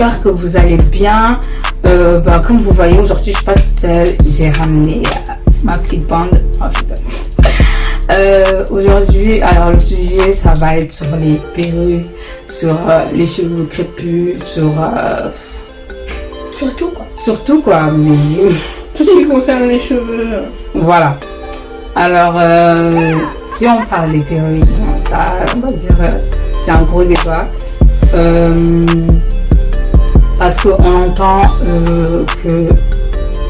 j'espère que vous allez bien. Comme vous voyez, aujourd'hui, je suis pas toute seule. J'ai ramené ma petite bande. Oh, aujourd'hui, alors le sujet, ça va être sur les perruques, sur les cheveux crépus, surtout quoi, mais tout ce qui concerne les cheveux. Voilà. Alors, si on parle des perruques, ça, on va dire, c'est un gros débat. Parce qu'on entend que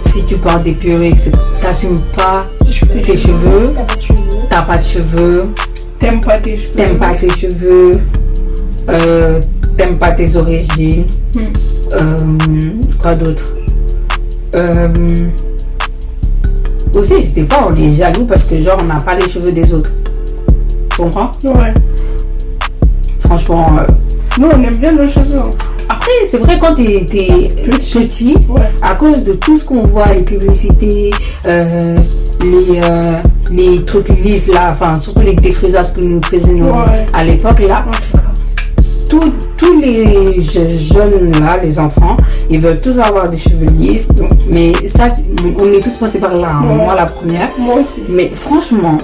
si tu portes des perruques, tu n'assumes pas tes cheveux, t'as pas de cheveux, T'aimes pas tes cheveux, t'aimes pas tes origines, quoi d'autre, aussi des fois on est jaloux parce que genre on n'a pas les cheveux des autres, tu comprends? Ouais. Franchement, nous on aime bien nos cheveux. Après c'est vrai quand t'es petit, ouais. À cause de tout ce qu'on voit, les publicités, les trucs lisses là, enfin surtout les défrisages que nous faisaient à l'époque là, tous les jeunes là, les enfants, ils veulent tous avoir des cheveux lisses, mais ça on est tous passés par là, hein. Ouais. Moi la première. Moi aussi. Mais franchement,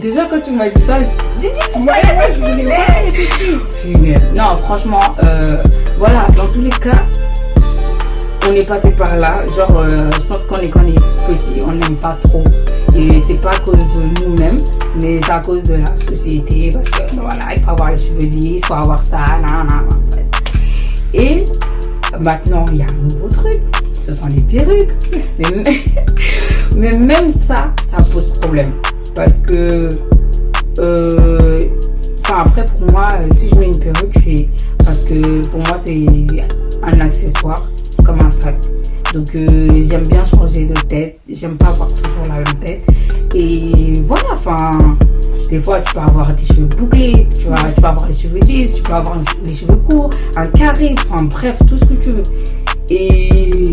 déjà quand tu m'as dit ça, moi je voulais voir. Non, franchement, voilà, dans tous les cas, on est passé par là. Genre, je pense quand on est petit, on n'aime pas trop. Et c'est pas à cause de nous-mêmes, mais c'est à cause de la société. Parce que voilà, il faut avoir les cheveux lisses, il faut avoir ça, bref. Et maintenant, il y a un nouveau truc. Ce sont les perruques. Mais même ça pose problème. Parce que, après pour moi, si je mets une perruque, c'est parce que pour moi c'est un accessoire, comme un sac. Donc j'aime bien changer de tête, j'aime pas avoir toujours la même tête. Et voilà, des fois tu peux avoir tes cheveux bouclés, tu peux avoir les cheveux lisses, tu peux avoir les cheveux courts, un carré, bref, tout ce que tu veux. Et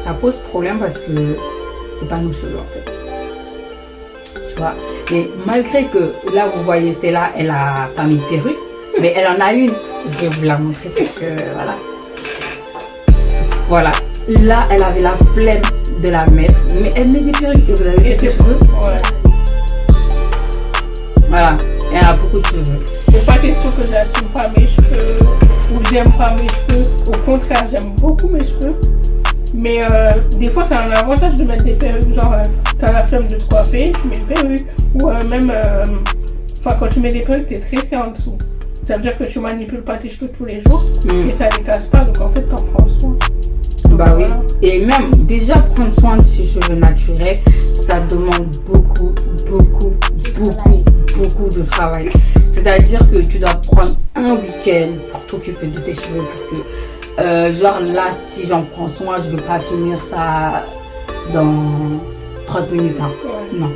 ça pose problème parce que c'est pas nos cheveux en fait. Tu vois, mais malgré que là vous voyez Stella, elle a pas mis de perruque, mais elle en a une. Je vais vous la montrer parce que voilà. Là elle avait la flemme de la mettre, mais elle met des perruques et vous avez vu ses cheveux. Ouais. Voilà, elle a beaucoup de cheveux. C'est pas question que j'assume pas mes cheveux ou que j'aime pas mes cheveux. Au contraire, j'aime beaucoup mes cheveux. Mais des fois, c'est un avantage de mettre des perruques. Genre, t'as la flemme de te coiffer, tu mets une perruque. Ou même, quand tu mets des perruques, t'es tressé en dessous. Ça veut dire que tu manipules pas tes cheveux tous les jours. Et ça les casse pas, donc en fait, t'en prends soin. Bah oui. Et même, déjà, prendre soin de ses cheveux naturels, ça demande beaucoup de travail. C'est-à-dire que tu dois prendre un week-end pour t'occuper de tes cheveux parce que genre là, si j'en prends soin, je ne vais pas finir ça dans 30 minutes. Hein. Ouais. Non.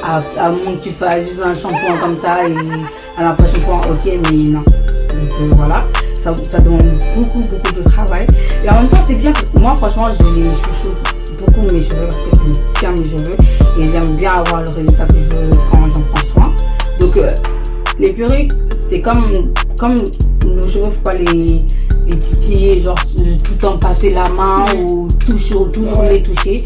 À moins que tu fasses juste un shampoing comme ça et à la prochaine fois, ok, mais non. Donc voilà, ça demande beaucoup de travail. Et en même temps, c'est bien. Moi, franchement, j'ai chouchou beaucoup mes cheveux parce que j'aime bien mes cheveux et j'aime bien avoir le résultat que je veux quand j'en prends soin. Donc, les perruques, c'est comme nos cheveux, faut pas les titiller, genre tout le temps passer la main ou toujours les toucher.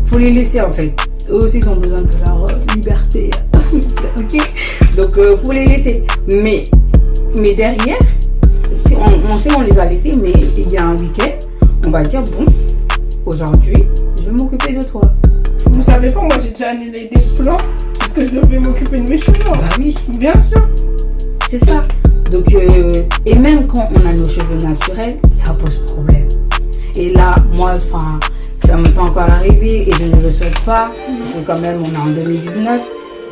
Faut les laisser en fait. Eux aussi, ils ont besoin de leur liberté. Ok. Donc, faut les laisser. Mais derrière, si on sait on les a laissés, mais il y a un week-end, on va dire bon, aujourd'hui, je vais m'occuper de toi. Vous savez pas, moi j'ai déjà annulé des plans parce que je devais m'occuper de mes cheveux. Bah oui, bien sûr. C'est ça. Donc, et même quand on a nos cheveux naturels, ça pose problème. Et là, moi, ça m'est pas encore arrivé et je ne le souhaite pas. Parce que quand même, on est en 2019.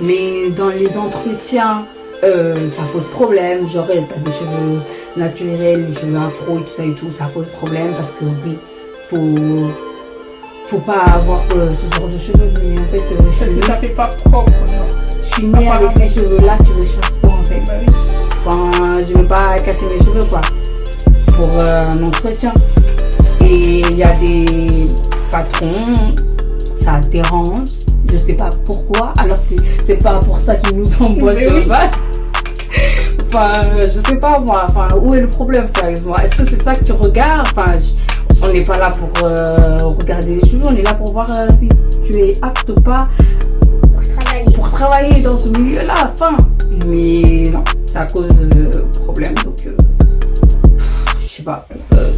Mais dans les entretiens, ça pose problème. Genre, t'as des cheveux naturels, les cheveux afro et tout, ça pose problème parce que oui, faut pas avoir ce genre de cheveux. Mais en fait, parce que ça fait pas propre, non. Je suis née avec ces cheveux-là, tu veux changer quoi en fait? Bah oui. Je veux pas cacher mes cheveux quoi, pour un entretien. Et il y a des patrons, ça dérange. Je sais pas pourquoi, alors que c'est pas pour ça qu'ils nous embauchent de base. Enfin, je sais pas moi. Enfin, où est le problème sérieusement? Est-ce que c'est ça que tu regardes? Enfin, on n'est pas là pour regarder les cheveux, on est là pour voir si tu es apte ou pas pour travailler dans ce milieu-là. Enfin, mais non, c'est à cause de problème. Donc, je sais pas.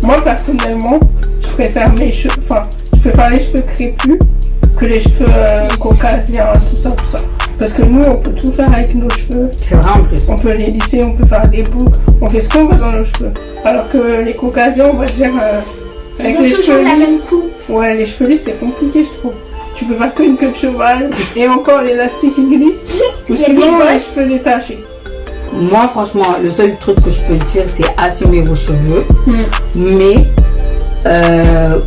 Moi personnellement, je préfère mes cheveux, enfin, je préfère les cheveux crépus que les cheveux caucasiens, tout ça. Parce que nous, on peut tout faire avec nos cheveux. C'est vrai en plus. On peut les lisser, on peut faire des boucles, on fait ce qu'on veut dans nos cheveux. Alors que les caucasiens, on va dire, avec les cheveux la même lisses, coupe. ouais, les cheveux lisses, c'est compliqué, je trouve. Tu peux faire qu'une queue de cheval et encore l'élastique qui glisse. Ou Il y a sinon, des les bosses. cheveux détachés. Moi, franchement, le seul truc que je peux dire, c'est assumer vos cheveux, mais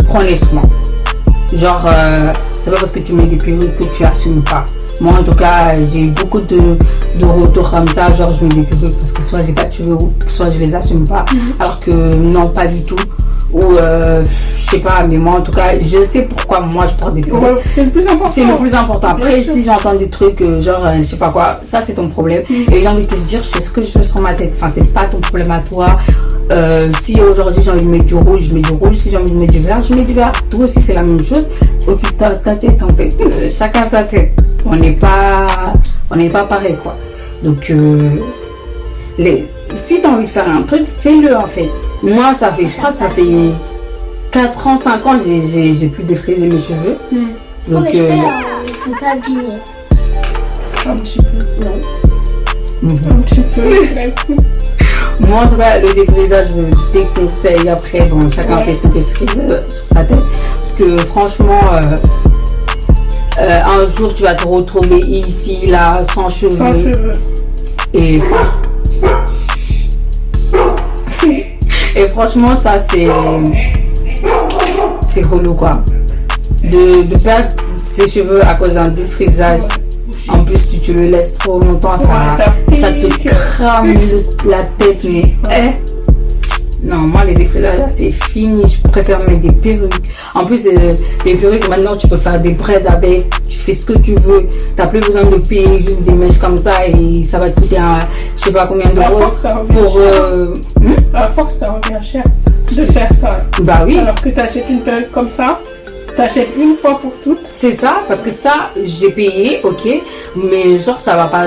prenez soin. Genre, c'est pas parce que tu mets des perruques que tu assumes pas. Moi, en tout cas, j'ai eu beaucoup de retours comme ça. Genre, je mets des perruques parce que soit j'ai pas de cheveux, soit je les assume pas. Alors que non, pas du tout. Ou, je sais pas, mais moi, en tout cas, je sais pourquoi moi je porte des perruques. Ouais, c'est le plus important. C'est le plus important. Après, Bien sûr. si j'entends des trucs, genre, je sais pas quoi, ça c'est ton problème. Et j'ai envie de te dire, je fais ce que je veux sur ma tête. Enfin, c'est pas ton problème à toi. Si aujourd'hui j'ai envie de mettre du rouge, je mets du rouge. Si j'ai envie de mettre du vert, je mets du vert. Toi aussi, c'est la même chose. Occupe ta tête, en fait. Chacun sa tête. On n'est pas pareil, quoi. Donc, si tu as envie de faire un truc, fais-le, en fait. Moi, je crois que ça fait 4 ans, 5 ans, j'ai pu défriser mes cheveux. Non, Donc, mais ils sont pas abîmés. Un petit peu. Non. Un petit peu. moi, en tout cas, le défrisage, je le déconseille. Après, bon, chacun fait ce qu'il veut sur sa tête. Parce que franchement, un jour, tu vas te retrouver ici, là, sans cheveux. Sans cheveux. Et franchement, ça, c'est relou, quoi. De perdre ses cheveux à cause d'un défrisage. En plus, si tu le laisses trop longtemps, ça te crame la tête. Mais, non, moi, les défrisages, là, c'est fini. Je préfère mettre des perruques. En plus, les perruques, maintenant, tu peux faire des braids avec. Tu fais ce que tu veux. Tu n'as plus besoin de payer juste des mèches comme ça et ça va te coûter je sais pas combien d'euros. À la force, ça revient cher de faire ça. Bah oui. Alors que tu achètes une perruque comme ça, tu achètes une fois pour toutes. C'est ça, parce que ça, j'ai payé, ok. Mais genre, ça va pas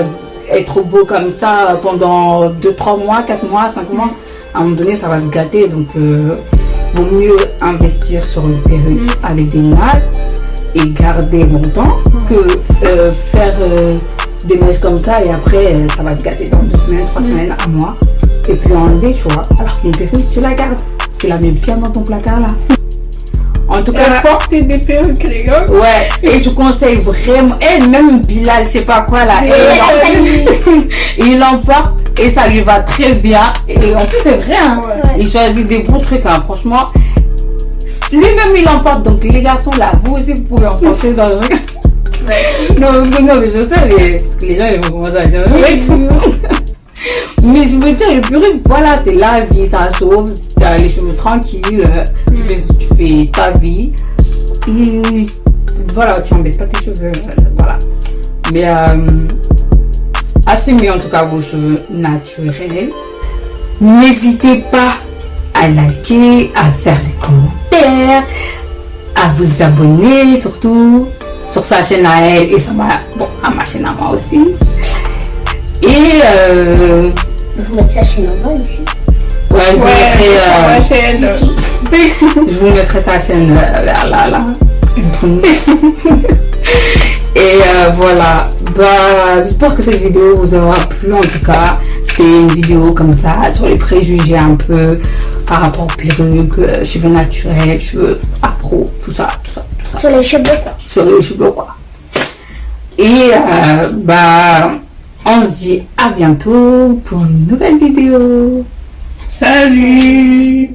être beau comme ça pendant 2, 3 mois, 4 mois, 5 mois. À un moment donné, ça va se gâter. Donc, vaut mieux investir sur une perruque avec des nattes et garder longtemps que faire des mèches comme ça et après, ça va se gâter dans 2 semaines, 3 semaines, un mois. Et puis enlever, tu vois. Alors qu'une perruque, tu la gardes. Tu la mets bien dans ton placard là. En tout cas, porter des perruques, les gars. ouais, et je conseille vraiment. Et même Bilal, je sais pas quoi là. Il l'emporte et ça lui va très bien. Et en plus, c'est vrai, hein. Ouais. Il choisit des bons trucs, hein. Franchement. Lui-même, il l'emporte. Donc, les garçons là, vous aussi, vous pouvez emporter dans le jeu. Non, mais je sais, parce que les gens, ils vont commencer à dire. Mais je veux dire, le perruque, voilà, c'est la vie, ça sauve, t'as les cheveux tranquilles, tu fais ta vie, et voilà, tu embêtes pas tes cheveux, voilà. Mais assumez en tout cas vos cheveux naturels. N'hésitez pas à liker, à faire des commentaires, à vous abonner surtout sur sa chaîne à elle et sur à ma chaîne à moi aussi. Et Je vous mettre sa chaîne en bas ici. ouais, je vous mettrai ma chaîne. Ici. je vous mettrai sa chaîne là. Et voilà, bah j'espère que cette vidéo vous aura plu. En tout cas, c'était une vidéo comme ça sur les préjugés un peu par rapport aux perruques, cheveux naturels, cheveux afro, tout ça. Sur les cheveux, quoi. Sur les cheveux, quoi. Et bah on se dit à bientôt pour une nouvelle vidéo. Salut.